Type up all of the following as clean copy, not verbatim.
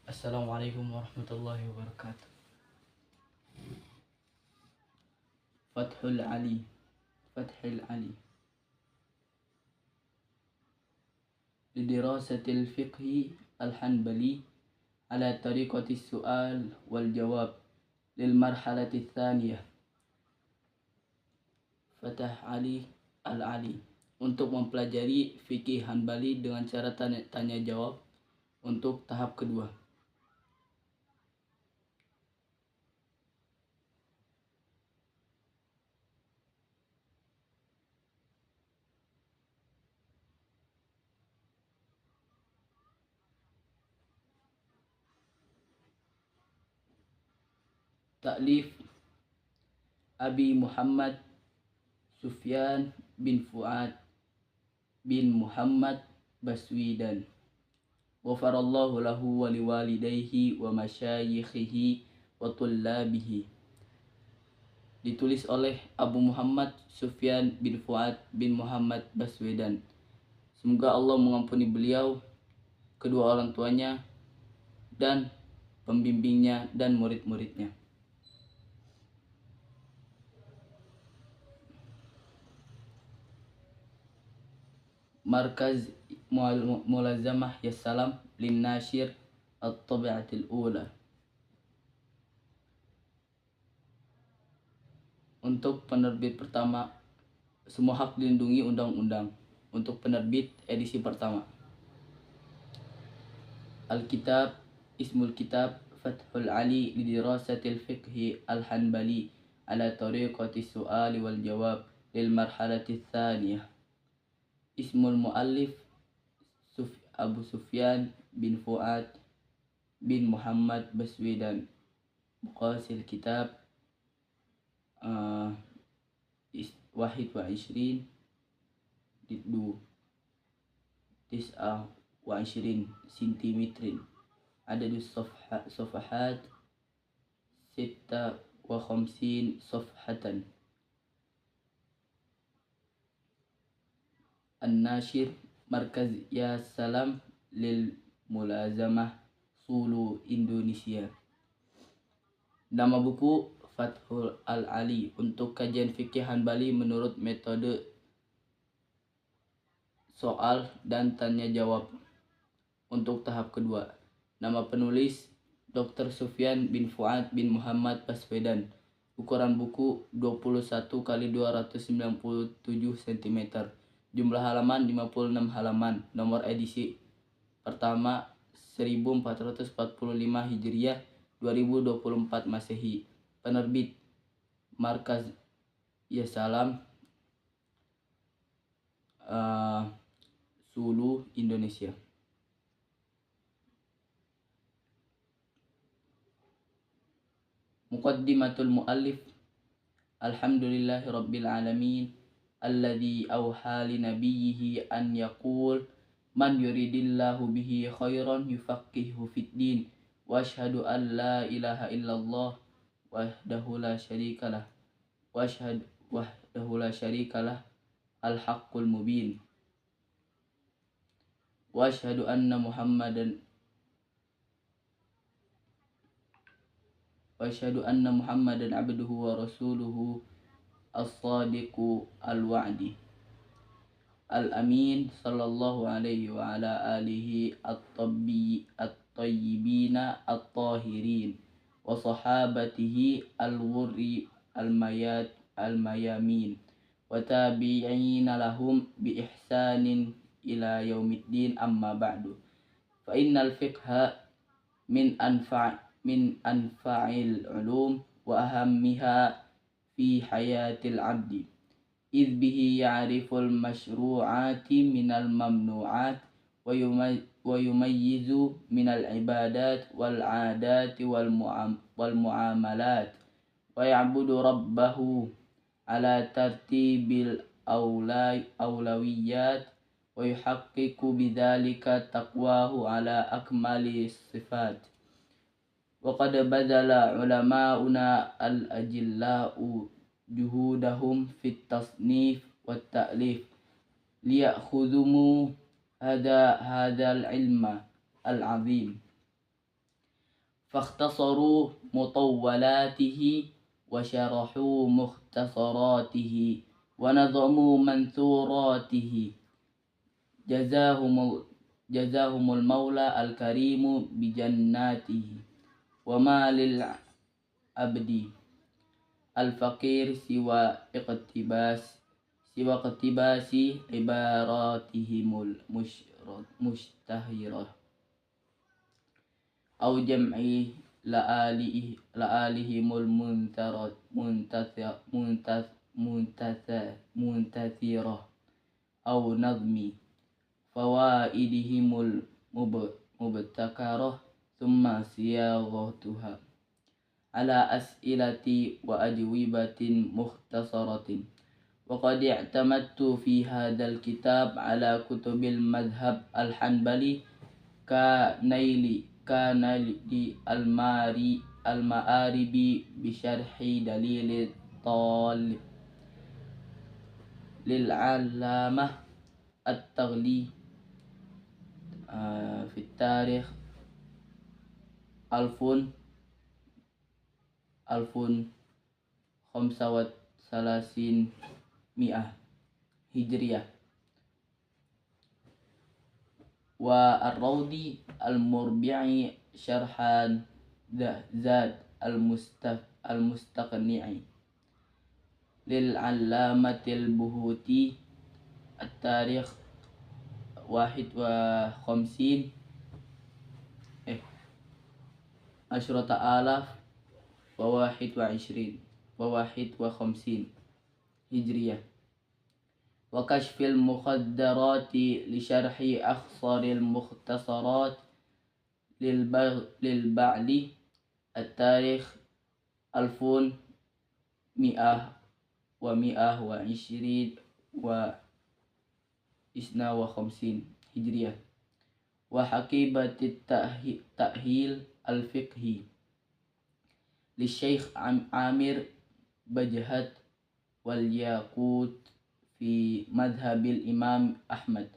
Assalamualaikum warahmatullahi wabarakatuh. Fathul Ali. Fathul Ali. Lidirasatil fiqhi al-hanbali ala tariqati su'al wal jawab lil marhalati tsaniyah. Fathul Ali al-Ali untuk mempelajari fikih Hanbali dengan cara tanya jawab untuk tahap kedua. Ta'lif Abi Muhammad Sufyan bin Fuad bin Muhammad Baswedan. Ghafarallahu lahu wa liwalidayhi wa masyayikhihi wa tullabihi. Ditulis oleh Abu Muhammad Sufyan bin Fuad bin Muhammad Baswedan. Semoga Allah mengampuni beliau, kedua orang tuanya, dan pembimbingnya dan murid-muridnya. Markaz Mulazamah Yassalam lin Nashir At-Tabi'atil Ula. Untuk penerbit pertama, semua hak dilindungi undang-undang. Untuk penerbit edisi pertama. Al-Kitab Ismul Kitab Fathul Ali lidirasatil fiqhi al-hanbali ala tariqati su'ali wal jawab lil marhalati tsaniyah. Ismul muallif Abu Sufyan bin Fuad bin Muhammad Baswedan. Muqasil kitab 21 diddu 29 cm. Adadus safahat 56 safhatan. An-Nashir Markaz Yassalam lil Mulazamah Sulu Indonesia. Nama buku Fathul Al-Ali untuk kajian fikih Hanbali menurut metode soal dan tanya jawab untuk tahap kedua. Nama penulis Dr. Sufyan bin Fuad bin Muhammad Baswedan. Ukuran buku 21 x 297 cm. Jumlah halaman 56 halaman. Nomor edisi pertama 1445 Hijriah 2024 Masehi. Penerbit Markaz Yassalam Sulu Indonesia. Muqaddimatul muallif. Alhamdulillahi rabbil alamin alladzi awha li nabiyhi an yaqul man yuridillahu bihi khairan yufaqihu fid din wa asyhadu an la ilaha illallah wahdahu la syarikalah wa asyhadu wahdahu la syarikalah al-haqqul mubin wa asyhadu anna muhammadan abduhu wa rasuluhu as-sadiqu al-wa'di al-amin sallallahu alaihi wa ala alihi at-tayyibina at-tahirin wa sahabatihi al-ghurri al-mayamin wa tabi'ina lahum bi ihsanin ila yaumiddin, amma ba'du. Fa innal fiqha min anfa'il ulum wa ahammiha fi hayatil abdi idh bihi ya'riful masyru'ati minal mamnu'at wa yumayyizu minal ibadat wal 'adati wal mu'amalat wa ya'budu rabbahu ala tartibil awlawiyat wa yuhaqqiqu bidzalika taqwahu ala akmali sifat. Wa qad badala ulama'una al-ajilla'u juhudahum fit tasnif wat ta'lif liya'khudhumu hadzal ilma al-'azim fakhtasaru mutawwalatihi wa syarahu mukhtasaratihi wa nadhamu mansuratihi jazahumul maula al-karimu bijannatihi wa ma lil abdi al-faqir siwa iqtibasi ibaratihimul mushtahirah au jam'i la'alihimul muntathirah au nazmi fawaidihimul mubtakarah thumma siyaghatuha ala as'ilati wa ajwibatin mukhtasaratin wa qad i'tamadtu fi hadzal kitab ala kutubil madhhab al-hanbali ka naili al-ma'aribi bi syarhi dalil talib lil 'allamah at-taghli fi tarikh alfun khamsa salasin mi'ah hijriyah wa ar-rawdi al-murbi'i syarhan zad al-mustaqni'i lil 'allamatil buhuti at-tarikh wahid wa khamsin asyrata alaf wa wahid wa khamsin hijriyah wa kashfil mukhaddarati li syarhi akhsaril mukhtasarat lil ba'li at-tarikh alfun mi'ah wa ishrin wa isna wa khamsin hijriyah wa hakibatit ta'hil al-fiqhi li Syekh Amir Bajhat wal Yaqut fi madhabil Imam Ahmad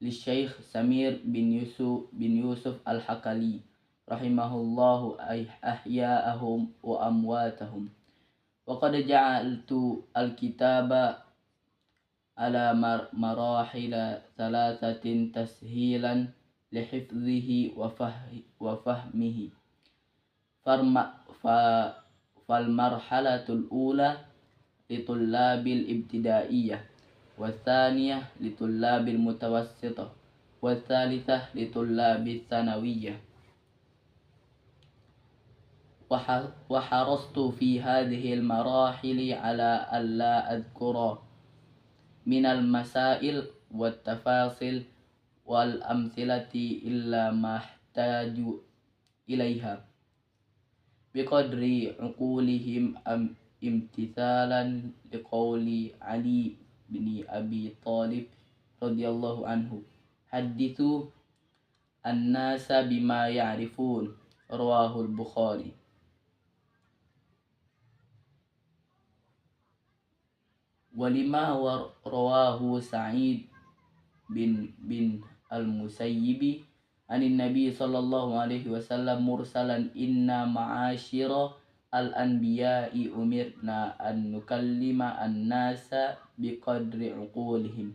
li Syekh Samir bin Yusuf al-Hakali rahimahullahu ahya'ahum wa amwatahum wa qad ja'altu al-kitaba ala marahila thalathatin tashilan li hifdhihi wa fahmihi fal marhalatul ula litullabil ibtidaiyah wa thaniyah litullabil mutawassithah wa thalithah litullabil thanawiyah wa harastu fi hadhihi al marahili ala alla adhkura minal masail wat tafasil wal amthilati illa mahtaju ilaiha biqadri uqulihim imtithalan liqawli Ali bin Abi Talib radhiyallahu anhu hadithu an-nasa bima ya'rifun rawahul Bukhari walima rawahu Sa'id bin al-Musayyibi anin Nabi sallallahu alaihi wasallam mursalan inna ma'asyira al-anbiya'i umirna an nukallima an-nasa biqadri uqulihim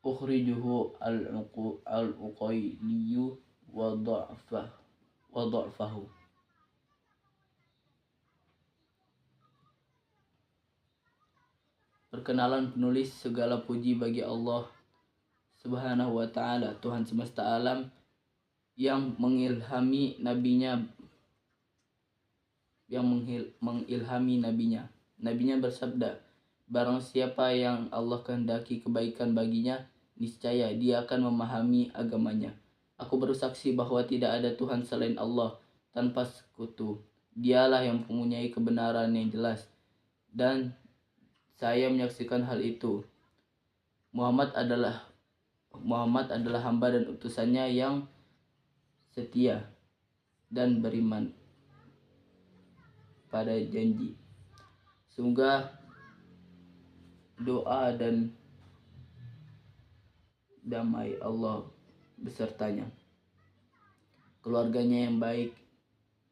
ukhrijuhu al-uqayliyu wa dha'fahu. Perkenalan penulis. Segala puji bagi Allah Subhanahu wa ta'ala, Tuhan semesta alam, yang mengilhami nabinya. Nabinya bersabda, barang siapa yang Allah kehendaki kebaikan baginya, niscaya dia akan memahami agamanya. Aku bersaksi bahwa tidak ada Tuhan selain Allah tanpa sekutu. Dialah yang mempunyai kebenaran yang jelas, dan saya menyaksikan hal itu. Muhammad adalah hamba dan utusannya yang setia dan beriman pada janji. Semoga doa dan damai Allah besertanya, keluarganya yang baik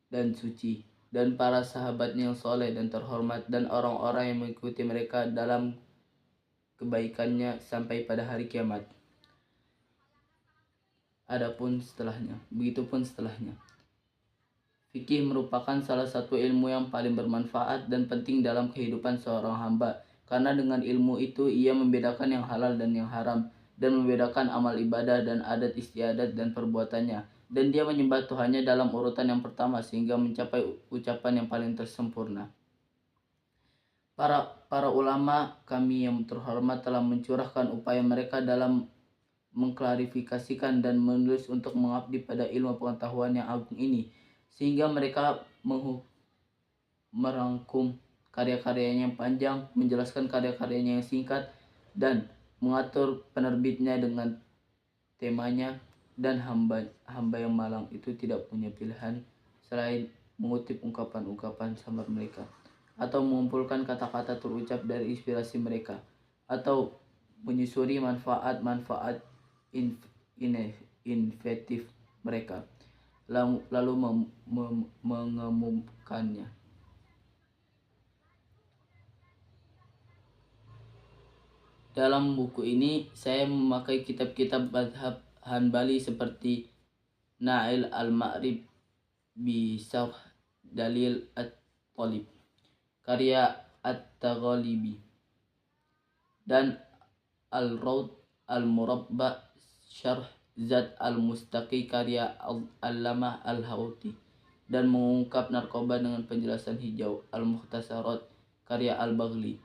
dan suci, dan para sahabatnya yang soleh dan terhormat, dan orang-orang yang mengikuti mereka dalam kebaikannya sampai pada hari kiamat. Begitupun setelahnya. Fikih merupakan salah satu ilmu yang paling bermanfaat dan penting dalam kehidupan seorang hamba, karena dengan ilmu itu ia membedakan yang halal dan yang haram, dan membedakan amal ibadah dan adat istiadat dan perbuatannya, dan dia menyembah Tuhannya dalam urutan yang pertama sehingga mencapai ucapan yang paling tersempurna. Para ulama kami yang terhormat telah mencurahkan upaya mereka dalam mengklarifikasikan dan menulis untuk mengabdi pada ilmu pengetahuan yang agung ini, sehingga mereka merangkum karya-karyanya yang panjang, menjelaskan karya-karyanya yang singkat, dan mengatur penerbitnya dengan temanya. Dan hamba yang malang itu tidak punya pilihan selain mengutip ungkapan-ungkapan samar mereka, atau mengumpulkan kata-kata terucap dari inspirasi mereka, atau menyusuri manfaat-manfaat inventif mereka, lalu mengemukakannya. Dalam buku ini saya memakai kitab-kitab mazhab Hanbali seperti Nail al-Ma'rib bi Syarh Dalil at-Talib karya At-Taghalibi, dan Al-Raud al-Murabba Syarh Zad al-Mustaqi karya Al-Allamah al-Hauti, dan Mengungkap Narkoba dengan Penjelasan Hijau Al-Mukhtasarat karya Al-Baghli,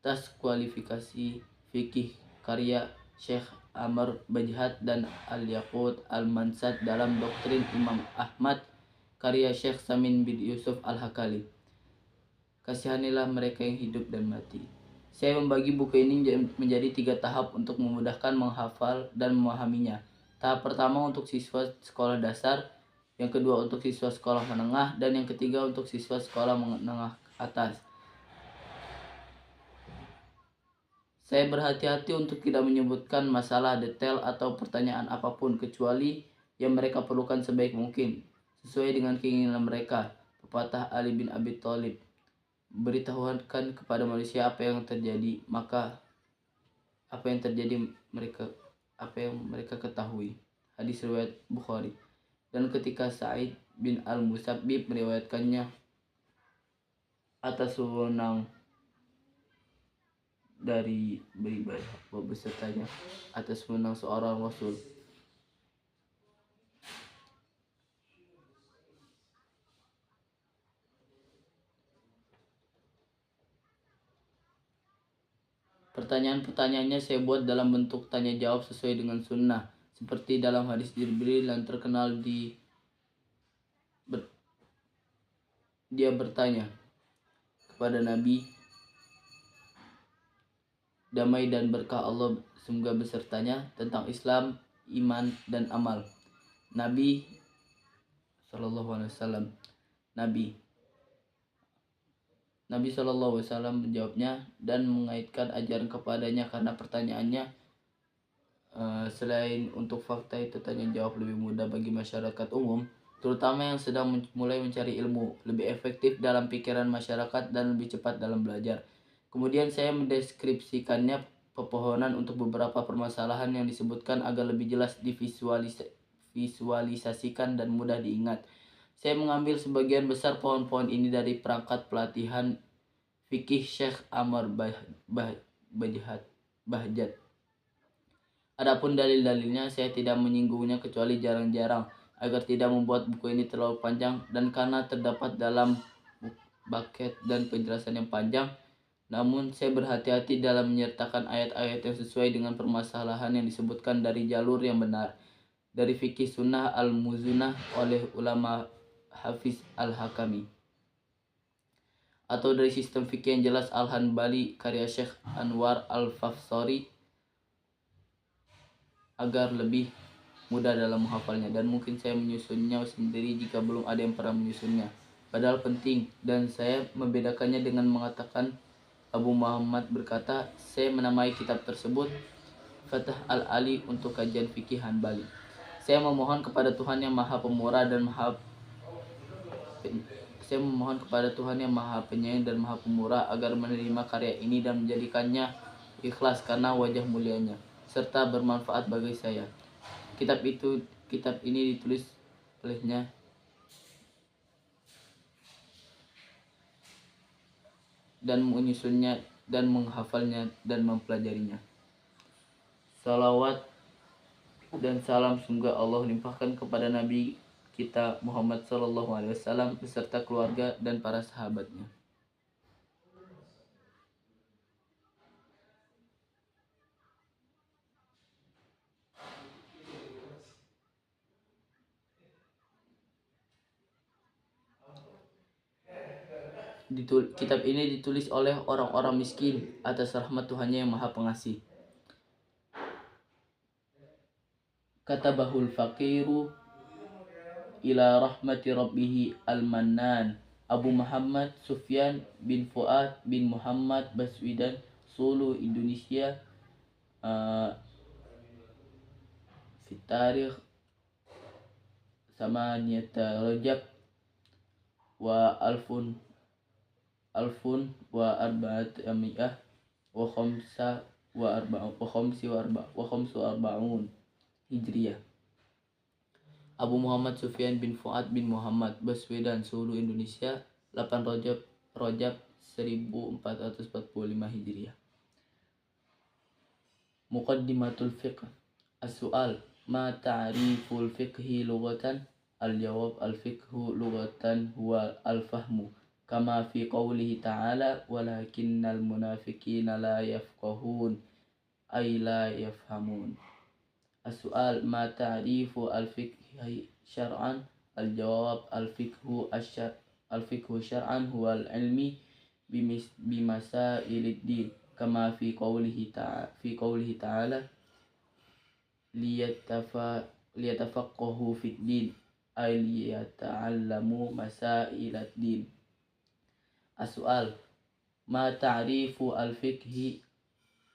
Tas Kualifikasi Fikih karya Syekh Amr Bajhat, dan Al-Yaqut Al-Mansad dalam Doktrin Imam Ahmad karya Syekh Samin bin Yusuf Al-Hakali. Kasihanilah mereka yang hidup dan mati. Saya membagi buku ini menjadi 3 tahap untuk memudahkan menghafal dan memahaminya. Tahap pertama untuk siswa sekolah dasar, yang kedua untuk siswa sekolah menengah, dan yang ketiga untuk siswa sekolah menengah atas. Saya berhati-hati untuk tidak menyebutkan masalah detail atau pertanyaan apapun kecuali yang mereka perlukan sebaik mungkin, sesuai dengan keinginan mereka. Pepatah Ali bin Abi Thalib, beritahukan kepada manusia apa yang terjadi, maka apa yang mereka ketahui. Hadis riwayat Bukhari. Dan ketika Sa'id bin Al-Musabbib meriwayatkannya atas wewenang dari besertanya atas wewenang seorang Rasul, pertanyaan-pertanyaannya saya buat dalam bentuk tanya jawab sesuai dengan sunnah, seperti dalam hadis Jibril yang terkenal dia bertanya kepada Nabi, damai dan berkah Allah semoga besertanya, tentang Islam, iman, dan amal. Nabi SAW menjawabnya dan mengaitkan ajaran kepadanya, karena pertanyaannya selain untuk fakta itu tanya jawab lebih mudah bagi masyarakat umum, terutama yang sedang mulai mencari ilmu, lebih efektif dalam pikiran masyarakat dan lebih cepat dalam belajar. Kemudian saya mendeskripsikannya pepohonan untuk beberapa permasalahan yang disebutkan agar lebih jelas divisualisasikan dan mudah diingat. Saya mengambil sebagian besar pohon-pohon ini dari perangkat pelatihan fikih Syekh Amr Bajhat. Adapun dalil-dalilnya saya tidak menyinggungnya kecuali jarang-jarang, agar tidak membuat buku ini terlalu panjang, dan karena terdapat dalam buket dan penjelasan yang panjang. Namun saya berhati-hati dalam menyertakan ayat-ayat yang sesuai dengan permasalahan yang disebutkan dari jalur yang benar, dari fikih sunnah al-muzunah oleh ulama Hafiz al-Hakami, atau dari sistem fikih yang jelas al-Hanbali karya Syekh Anwar al-Fafsari, agar lebih mudah dalam menghafalnya. Dan mungkin saya menyusunnya sendiri jika belum ada yang pernah menyusunnya, padahal penting. Dan saya membedakannya dengan mengatakan Abu Muhammad berkata, saya menamai kitab tersebut Fatah Al-Ali untuk kajian fikih Hanbali. Saya memohon kepada Tuhan yang Maha Pemurah dan Saya memohon kepada Tuhan yang Maha Penyayang dan Maha Pemurah agar menerima karya ini dan menjadikannya ikhlas karena wajah mulianya serta bermanfaat bagi saya. Kitab ini ditulis olehnya dan menyusunnya dan menghafalnya dan mempelajarinya. Salawat dan salam semoga Allah limpahkan kepada Nabi kita Muhammad SAW beserta keluarga dan para sahabatnya. Kitab ini ditulis oleh orang-orang miskin atas rahmat Tuhannya yang Maha Pengasih. Katabahul faqiru ila rahmati rabbih al-mannan Abu Muhammad Sufyan bin Fuad bin Muhammad Baswedan, Solo, Indonesia. Fi tarikh Samaniyata Rajab wa alfun wa arba'atiyah wa khamsu arba'un Hijriyah. Abu Muhammad Sufyan bin Fuad bin Muhammad Baswedan, Solo, Indonesia, 8 Rajab 1445 Hijriah. Muqaddimatul fiqh. As-su'al, ma ta'riful fiqhi lughatan? Al-jawab, al-fiqhu lughatan huwa al-fahmu kama fi qawlihi ta'ala walakinnal munafiqina la yafqahun ay la yafhamun. As-su'al, ma ta'rifu al-fiqhi syar'an? Al-jawab, al-fiqhu syar'an huwa al-ilmi bimasailid din kama fi qawlihi ta'ala liyatafaqahu fid din ay liyata'allamu masailad din. As-su'al, ma ta'rifu al-fiqhi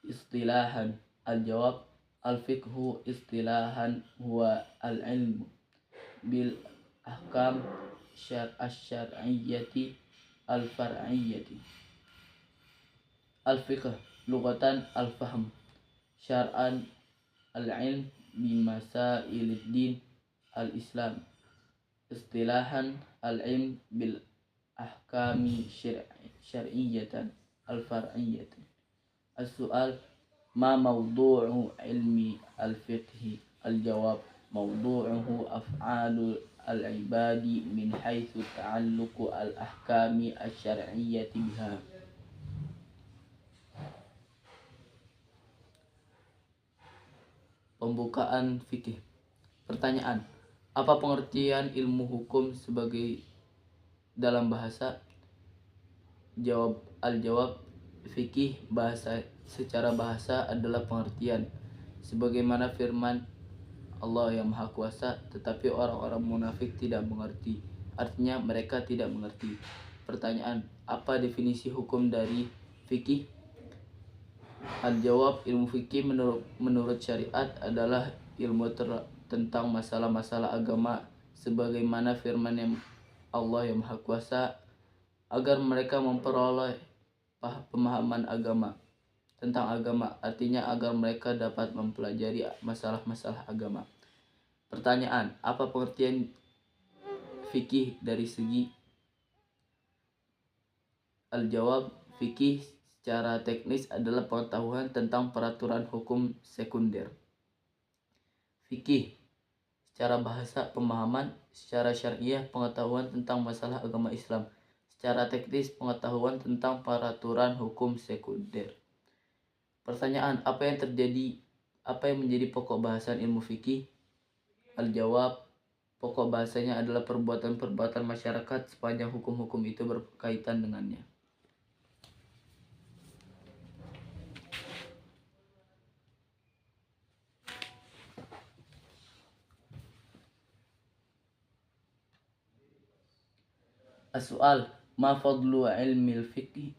istilahan? Al-jawab, al-fiqhu istilahan huwa al-ilmu bil ahkam asy-syar'iyyati al-far'iyyati. Al-fiqh lughatan al-fahm, syar'an al-ilm bimasailid din al-islam, istilahan al-ilm bil ahkami syar'iyyatan al-far'iyyatan. As-su'al, ma mawdu'u ilmi al-fiqhi? Al-jawab, mawdu'uhu af'alu al-ibadi min haitsu ta'alluqu al-ahkami asy-syar'iyyati biha. Pembukaan fikih. Pertanyaan, apa pengertian ilmu hukum sebagai dalam bahasa? Al-jawab, fikih secara bahasa adalah pengertian sebagaimana firman Allah yang Maha Kuasa, tetapi orang-orang munafik tidak mengerti. Artinya mereka tidak mengerti. Pertanyaan, apa definisi hukum dari fikih? Al-jawab, ilmu fikih menurut syariat adalah ilmu tentang masalah-masalah agama sebagaimana firman yang Allah yang Maha Kuasa agar mereka memperoleh pemahaman tentang agama, artinya agar mereka dapat mempelajari masalah-masalah agama. Pertanyaan, apa pengertian fikih dari segi? Al-jawab, fikih secara teknis adalah pengetahuan tentang peraturan hukum sekunder. Fikih secara bahasa pemahaman, secara syariah pengetahuan tentang masalah agama Islam, secara teknis pengetahuan tentang peraturan hukum sekunder. Pertanyaan, apa yang menjadi pokok bahasan ilmu fikih? Al-jawab, pokok bahasanya adalah perbuatan-perbuatan masyarakat sepanjang hukum-hukum itu berkaitan dengannya. As-su'al, ma fadlu ilmi al-fiqh?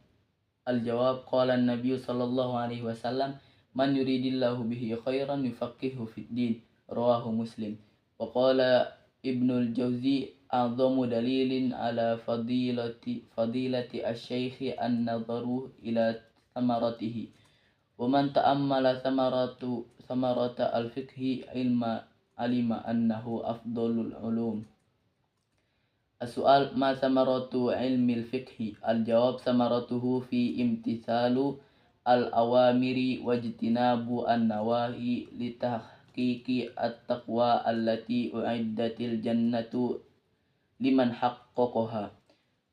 Al-jawab, qala an-nabiy sallallahu alaihi wasallam, man yuridillahu bihi khairan yufaqihu fid din, rawahu Muslim. Wa qala Ibnul Jauzi a'zamu dalilin ala fadilati asy-syaikhi an-nadharu ila thamaratihi. Wa man ta'ammala thamarata al-fiqhi alima annahu afdalul ulum. As-su'al ma thamaratu ilmi al-fiqhi? Al-jawab thamaratuhu fi imtithalu al-awamiri wajtinabu an-nawahi litahqiqi at-taqwa allati u'iddatil jannatu liman haqqaqaha.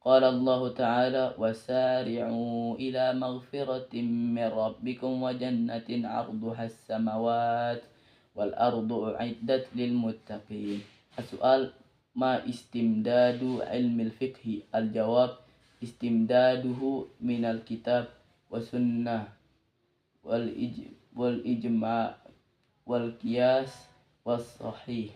Qala Allah Ta'ala wasari'u ila maghfiratin min rabbikum wa jannatin 'arduha as-samawati wal ardu u'iddat lil muttaqin. As-su'al ma istimdadu ilmi al-fiqhi? Al-jawab istimdaduhu minal kitab wa sunnah wal ijma' wal qiyas sahih.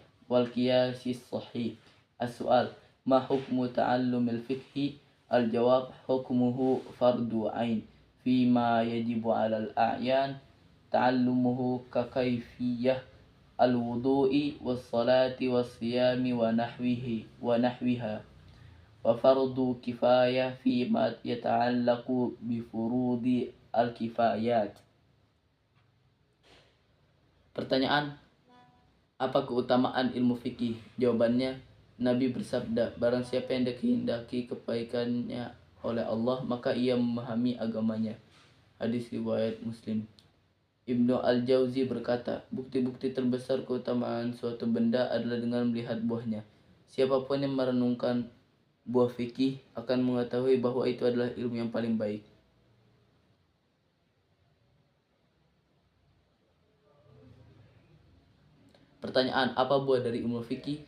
As-su'al ma hukmu ta'allumil fiqhi? Al-jawab hukmuhu fardu ain fima yajibu 'alal a'yan ta'allumuhu ka kayfiyah al-wudu'i was-salati was-siyami wa nahwiha wa fardu kifayah fima yata'allaqu bi furudi al-kifayat. Pertanyaan, apa keutamaan ilmu fikih? Jawabannya, Nabi bersabda, barang siapa yang dikehendaki kebaikannya oleh Allah, maka ia memahami agamanya. Hadis riwayat Muslim. Ibnu Al-Jauzi berkata, bukti-bukti terbesar keutamaan suatu benda adalah dengan melihat buahnya. Siapapun yang merenungkan buah fikih akan mengetahui bahwa itu adalah ilmu yang paling baik. Pertanyaan, apa buah dari ilmu fikih?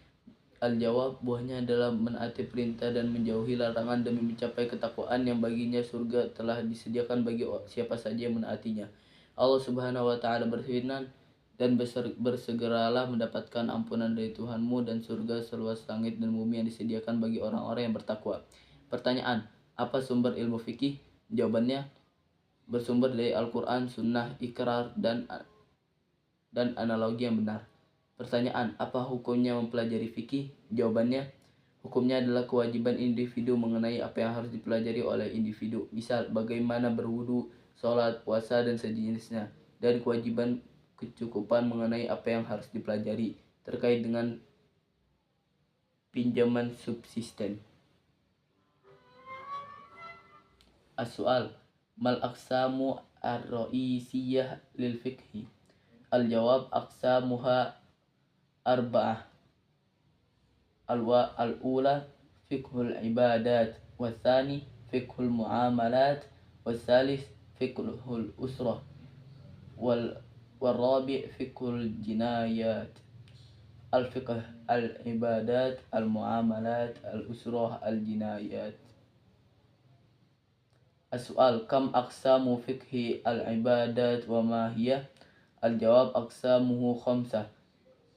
Al-jawab, buahnya adalah menaati perintah dan menjauhi larangan demi mencapai ketakwaan yang baginya surga telah disediakan bagi siapa saja yang menaatinya. Allah Subhanahu wa Ta'ala berfirman, dan bersegeralah mendapatkan ampunan dari Tuhanmu dan surga seluas langit dan bumi yang disediakan bagi orang-orang yang bertakwa. Pertanyaan, apa sumber ilmu fikih? Jawabannya, bersumber dari Al-Quran, Sunnah, Iqrar, dan analogi yang benar. Pertanyaan, apa hukumnya mempelajari fikih? Jawabannya, hukumnya adalah kewajiban individu mengenai apa yang harus dipelajari oleh individu. Misal, bagaimana berwudu, sholat, puasa, dan sejenisnya. Dan kewajiban kecukupan mengenai apa yang harus dipelajari terkait dengan pinjaman subsisten. As-su'al, mal aqsamu ar-ra'isiyah lil fiqhi? Al-jawab, aqsamuha arba'ah. Al-ula fiqhul ibadat, wathani fiqhul muamalat, wasalis fiqhul usrah, wal-rabi' fiqhul jinayat. Al-fiqh al-ibadat, al-muamalat, al-usrah, al-jinayat. As-su'al, kam aqsamu fiqhi al-ibadat wa ma hiya? Al-jawab, aqsamuhu khamsah.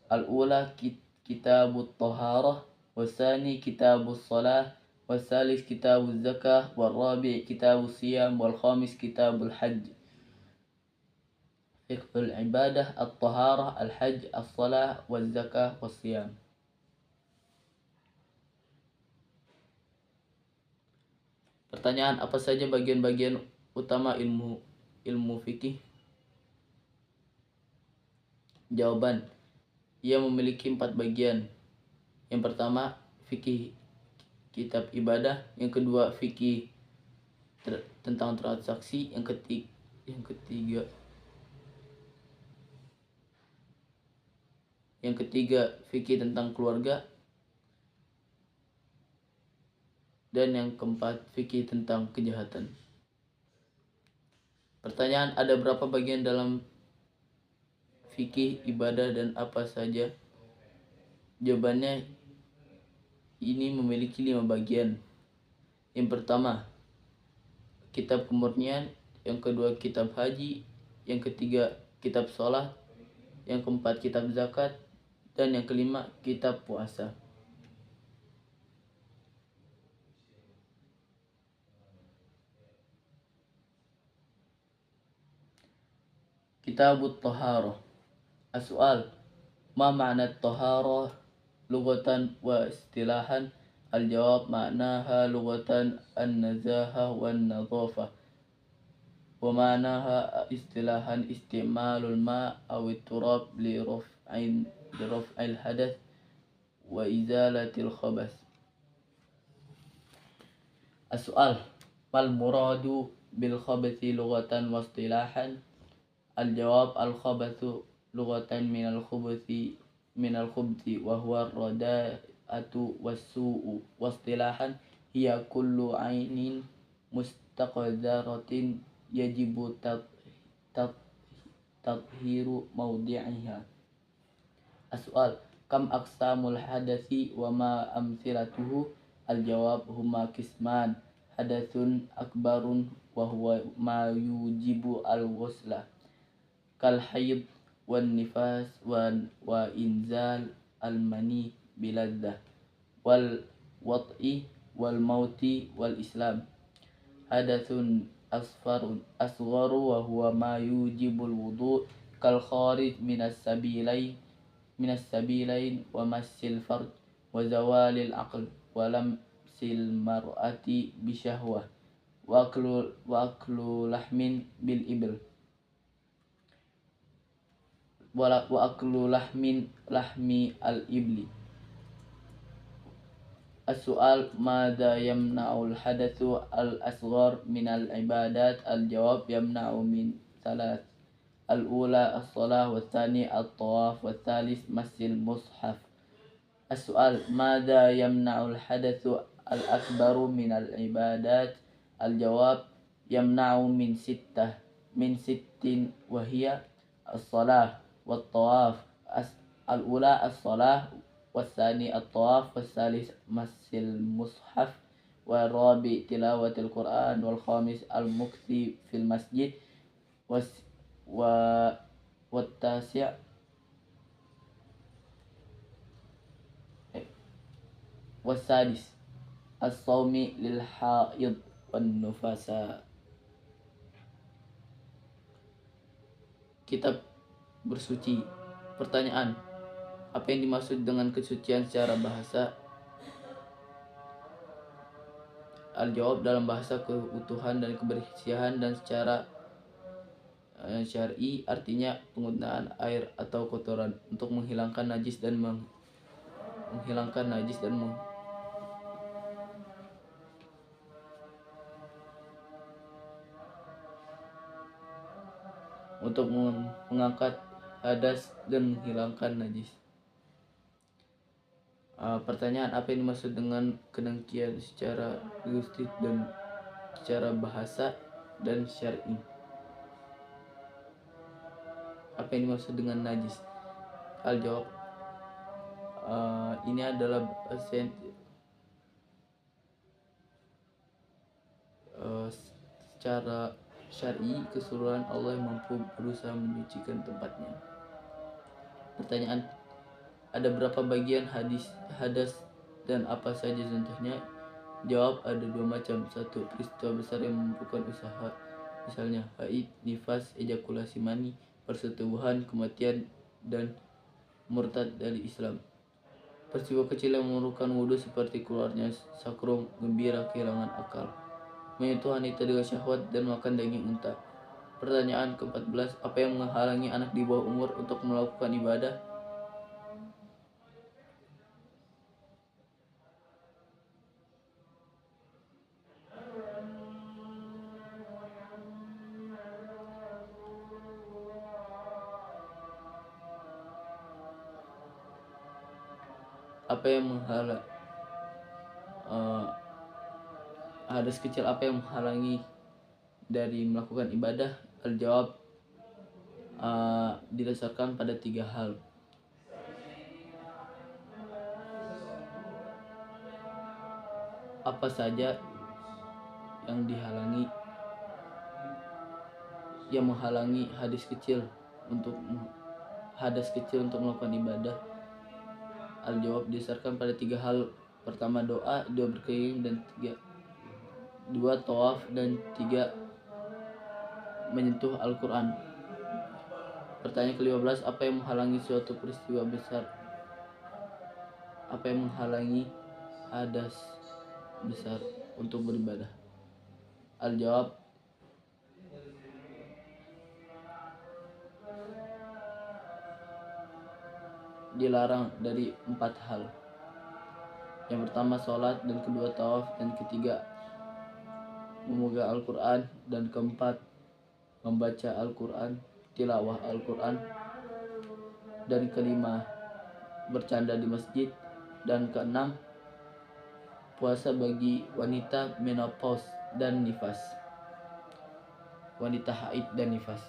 Al-ula kitabut taharah, wasani kitabus salah, wasalis kitabuz zakah, wal-rabi' kitabus siyam, wal-khamis kitabul hajj. Fiqhul ibadah, at-taharah, al-hajj, as-salah, wal-zakah, was-siyam. Pertanyaan, apa saja bagian-bagian utama ilmu fikih? Jawaban, ia memiliki 4 bagian. Yang pertama, fikih kitab ibadah. Yang kedua, fikih tentang transaksi. Yang ketiga, fikih tentang keluarga. Dan yang keempat, fikih tentang kejahatan. Pertanyaan, ada berapa bagian dalam fikih ibadah dan apa saja? Jawabannya, ini memiliki 5 bagian. Yang pertama, kitab kemurnian. Yang kedua, kitab haji. Yang ketiga, kitab sholat. Yang keempat, kitab zakat. Dan yang kelima, kitab puasa. Kitabut Taharah. As-su'al, ma ma'na taharah lughatan wa istilahan? Al-jawab, ma'naha lughatan an-nazahah wan nadhafah, wa ma'naha istilahan istimalul ma' aw turab li raf'il hadath wa izalatil khabath. As-su'al, mal muradu bil khabathi lughatan wa istilahan? Al-jawab, al-khabathu lughatan minal khubuthi wa huwa rada'atu was-su'u, wa istilahan hiya kullu ainin mustaqdaratin yajibu tathiru mawdi'iha. As-su'al, kam aqsamul hadathi wa ma amthilatuhu? Al-jawab, huma qisman, hadathun akbarun wa huwa ma yujibu al-ghusla kal hayd wan nifas wa inzal al-mani biladdah wal wat'i wal mauti wal islam. Hadathun asgharu wa huwa ma yujibul wudu kal kharij minas sabilain wa massil farj wa zawalil aql wa lamsil mar'ati bisyahwah wa aklu lahmin bil ibil wa aklu lahmi al ibli. As-su'al, madza yamna'ul hadatsu al asghar min al ibadat? Al-jawab, yamna'u min thalath. Al-ula as-salah, wa tsani at-tawaf, wa tsalits massil mushaf. As-su'al, madza yamna'ul hadatsu al akbaru min al ibadat? Al-jawab, yamna'u min sittin wa hiya as-salah wa at-tawaf. Al-ula as-salah, والثاني الطواف, والثالث مس المصحف, والرابع تلاوة القرآن, والخامس المكث في المسجد, والتاسع والسادس الصوم للحائض والنفساء. Kitab bersuci. Pertanyaan, apa yang dimaksud dengan kesucian secara bahasa? Al-jawab, dalam bahasa keutuhan dan kebersihan, dan secara syar'i artinya penggunaan air atau kotoran untuk menghilangkan najis dan untuk mengangkat hadas dan menghilangkan najis. Pertanyaan, apa yang dimaksud dengan kedengkian secara linguistik dan secara bahasa dan syar'i? Apa yang dimaksud dengan najis? Al-jawab, ini adalah secara syar'i keseluruhan Allah yang mampu berusaha menyucikan tempatnya. Pertanyaan, ada berapa bagian hadas dan apa saja contohnya? Jawab, ada 2 macam. 1, peristiwa besar yang membutuhkan usaha, misalnya haid, nifas, ejakulasi mani, persetubuhan, kematian, dan murtad dari Islam. Peristiwa kecil yang memerlukan wudhu seperti keluarnya sakrum, gembira, kehilangan akal, menyentuh wanita dengan syahwat, dan makan daging unta. Pertanyaan ke-14, apa yang menghalangi anak di bawah umur untuk melakukan ibadah? Apa yang hadas kecil apa yang menghalangi dari melakukan ibadah? Al-jawab, didasarkan pada 3 hal. Apa saja yang menghalangi hadas kecil untuk melakukan ibadah? Al-jawab, didasarkan pada 3 hal. Pertama, doa, 2, berkeliling, dan 2, tawaf, dan 3, menyentuh Al-Quran. Pertanyaan ke-15, apa yang menghalangi suatu peristiwa besar? Apa yang menghalangi hadas besar untuk beribadah? Al-jawab, dilarang dari 4 hal. Yang pertama sholat, dan kedua tawaf, dan ketiga memegang Al-Quran, dan keempat membaca Al-Quran, tilawah Al-Quran, dan kelima bercanda di masjid, dan keenam puasa bagi wanita menopause dan nifas, wanita haid dan nifas.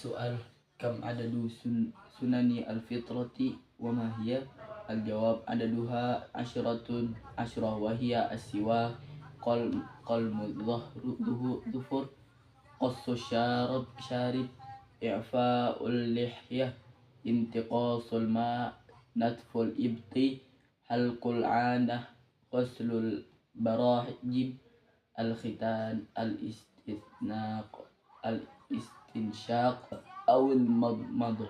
Soal, kam adadu sunani al-fitrati wa ma hiya? Al-jawab, adaduha asyaratun asyrah wa hiya as-siwak, qalmu dhufur, qassu syarib, i'fa'ul lihyah, intiqasul ma, natful ibti, halqul anah, ghuslul barajib, al-khitan, al-istinaq, al-istinsyaq, awil madmadah.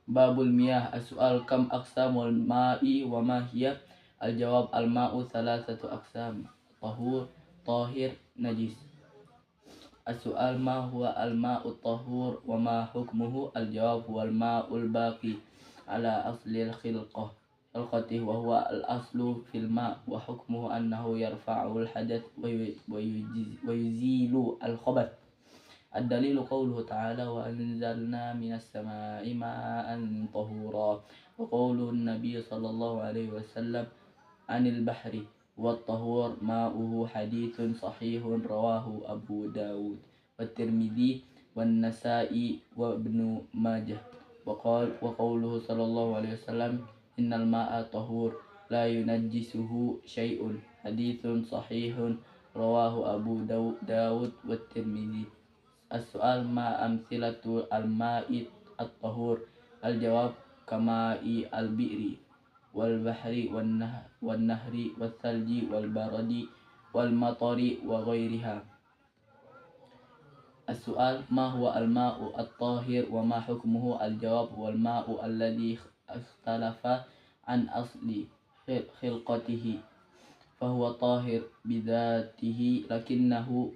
Babul miyah. As-su'al, kam aqsamul ma'i wa ma hiya? Al-jawab, al-ma'u thalathatu aqsam, tahur, tahir, najis. As-su'al, ma huwa al-ma'u tahur wa ma hukmuhu? Al-jawab, huwa al-ma'ul baqi ala aslil khilqati wa huwa al-aslu fil ma' wa hukmuhu annahu yarfa'ul hadath wa yuzilu al-khabath. Ad-dalilu qawluhu ta'ala, wa anzalna minas sama'i ma'an tahura, wa qawluhu an-nabiy sallallahu alaihi wasallam anil bahri wa tahur ma'uhu hadithun sahihun rawahu Abu Dawud wa Tirmidzi wa Nasa'i wa Ibnu Majah. Wa qawluhu sallallahu alaihi wasallam innal ma'a tahur la yunajjisuhu syai'un hadithun sahihun rawahu Abu Dawud wa Tirmidzi. As-su'al, ma amthilatu al-ma'i at-tahur? Al-jawab, kama'i al-bi'ri wal bahri wan nahri wal thalji wal baradi wal matari wa ghairiha. As-su'al, ma huwa al-ma'u at-tahir wa ma hukmuhu? Al-jawab, wal ma'u alladhi ikhtalafa an asli khilqatihi fahuwa tahir bidhatihi lakinnahu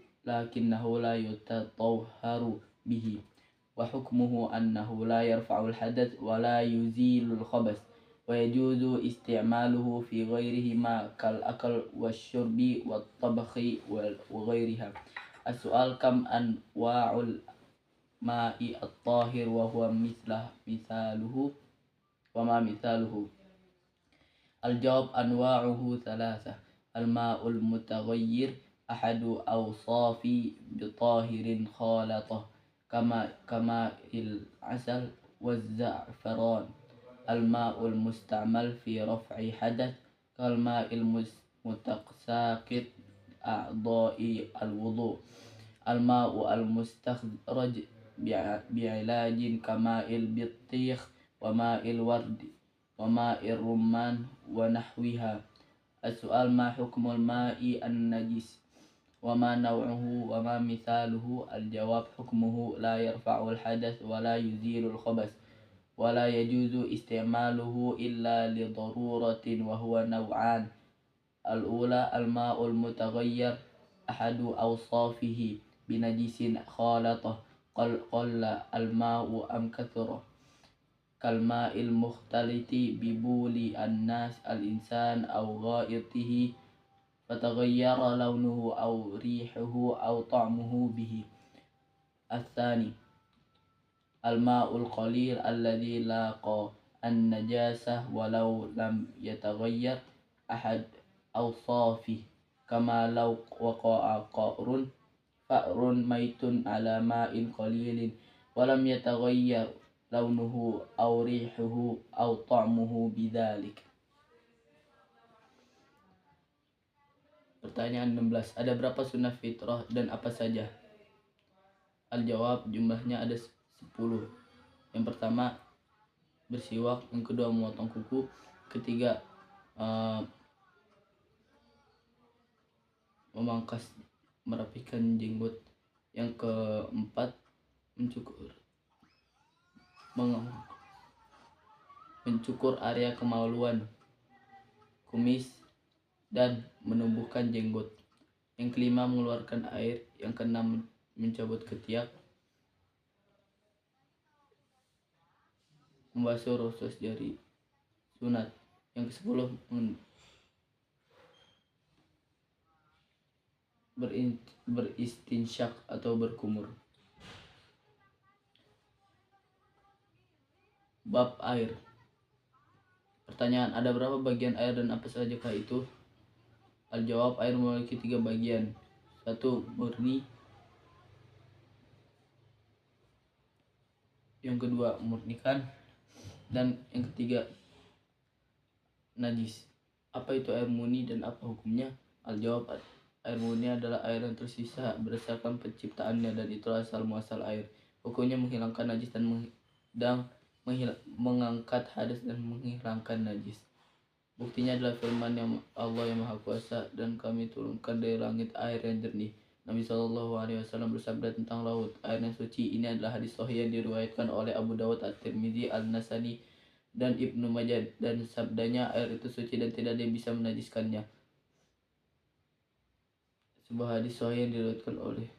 la yutatahharu bihi, wa hukmuhu annahu la yarfa'ul hadath wa la yuzilul khabath, wa yajuzu isti'maluhu fi ghairihima kal akal wasyurbi wat tabakhi wa ghairiha. As-su'al, kam anwa'ul ma'i at-tahir wa huwa mithaluhu wa ma mithaluhu? Al-jawab, anwa'uhu thalatha. Al-ma'ul mutaghayyir ahadu awsafi bitahirin khalatah kama il-asal wa za'faran. Al-ma'ul musta'mal fi raf'i hadath kal ma'il mutaqsaqit a'dha'i al-wudu. Al-ma'u al-mustakhraj bi'ilajin kama'il bittikh wa ma'il wardi wa ma'ir rumman wa nahwiha. As-su'al, ma hukmul ma'i an-najis wa ma naw'uhu wa ma mithaluhu? Al-jawab, hukmuhu la yarfa'ul hadath wa la yuzilul khabath wa la yajuzu isti'maluhu illa li daruratin wa huwa naw'an. Al-ula, al-ma'ul mutaghayyir ahadu awsafihi binajisin khalatah qalla al-ma'u am kathura, kal ma'il mukhtaliti bibuli an-nas al-insan aw ghaitihi fataghayyara launuhu aw rihuhu aw ta'muhu bihi. Ats-tsani, al-ma'ul qalil alladhi laqa an-najasah walau lam yataghayyar ahad awsafi kama law waqa'a qa'run fa'run maitun ala ma'in qalilin walam yataghayyar launuhu aw rihuhu aw ta'muhu bidzalik. Pertanyaan 16. Ada berapa sunnah fitrah dan apa saja? Al-jawab, jumlahnya ada 10. Yang pertama bersiwak, yang kedua memotong kuku, ketiga memangkas merapikan jenggot, yang keempat mencukur area kemaluan, kumis, dan menumbuhkan jenggot. Yang kelima mengeluarkan air. Yang keenam mencabut ketiak, membasuh usus jari, sunat. Yang ke-10 beristinsyak atau berkumur. Bab air. Pertanyaan, ada berapa bagian air dan apa sajakah itu? Al-jawab, air memiliki 3 bagian. 1. Murni. Yang kedua memurnikan. Dan yang ketiga najis. Apa itu air murni dan apa hukumnya? Al-jawab, air murni adalah air yang tersisa berdasarkan penciptaannya dan itulah asal muasal air. Hukumnya menghilangkan najis dan mengangkat hadas dan menghilangkan najis. Buktinya adalah firman yang Allah yang Maha Kuasa, dan kami turunkan dari langit air yang jernih. Nabi SAW bersabda tentang laut, air yang suci. Ini adalah hadis sahih yang diriwayatkan oleh Abu Dawud, At-Tirmidzi, Al-Nasani, dan Ibnu Majah, dan sabdanya, air itu suci dan tidak ada yang bisa menajiskannya. Sebuah hadis sahih yang diriwayatkan oleh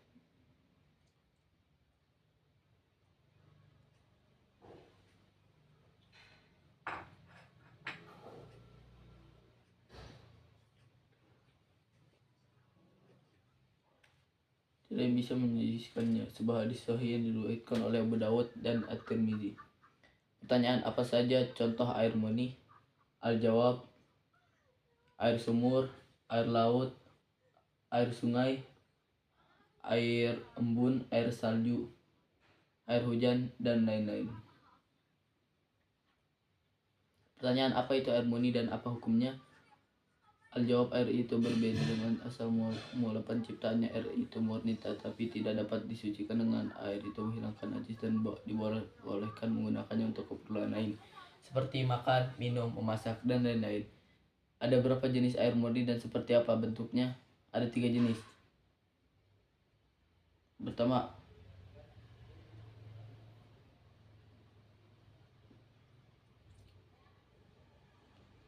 tidak yang bisa menajiskannya. Sebuah hadis sahih yang diriwayatkan oleh Abu Dawud dan At-Tirmidzi. Pertanyaan, apa saja contoh air murni? Al-jawab, air sumur, air laut, air sungai, air embun, air salju, air hujan, dan lain-lain. Pertanyaan, apa itu air murni dan apa hukumnya? Al-jawab, air itu berbeda dengan asal mula penciptaannya. Air itu murni tetapi tidak dapat disucikan dengan air itu menghilangkan najis dan dibolehkan menggunakannya untuk keperluan lain seperti makan, minum, memasak, dan lain-lain. Ada berapa jenis air murni dan seperti apa bentuknya? Ada 3 jenis. Pertama,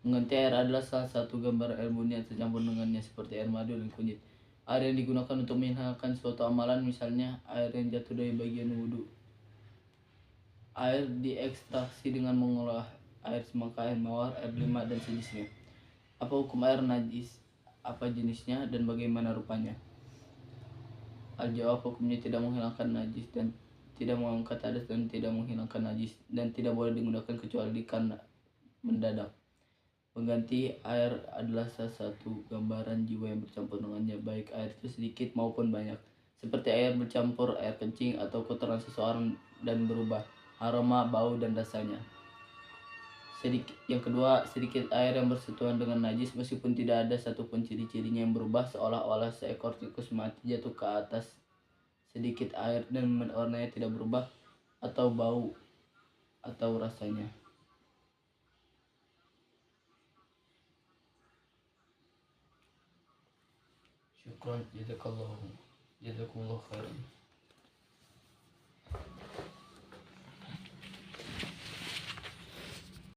mengganti air adalah salah satu gambar air murni yang tercampur dengannya seperti air madu dan kunyit. Air yang digunakan untuk menghilangkan suatu amalan, misalnya air yang jatuh dari bagian wudhu. Air diekstraksi dengan mengolah air semangka, air mawar, air delima, dan sejenisnya. Apa hukum air najis? Apa jenisnya dan bagaimana rupanya? Al-jawab, hukumnya tidak menghilangkan najis dan tidak mengangkat hadas dan tidak menghilangkan najis dan tidak boleh digunakan kecuali karena mendadak. Pengganti air adalah salah satu gambaran jiwa yang bercampur dengannya, baik air itu sedikit maupun banyak, seperti air bercampur air kencing atau kotoran seseorang dan berubah aroma, bau, dan rasanya. Yang kedua, sedikit air yang bersentuhan dengan najis meskipun tidak ada satupun ciri-cirinya yang berubah, seolah-olah seekor tikus mati jatuh ke atas sedikit air dan warnanya tidak berubah atau bau atau rasanya. Syukran, jazakallahu khairan.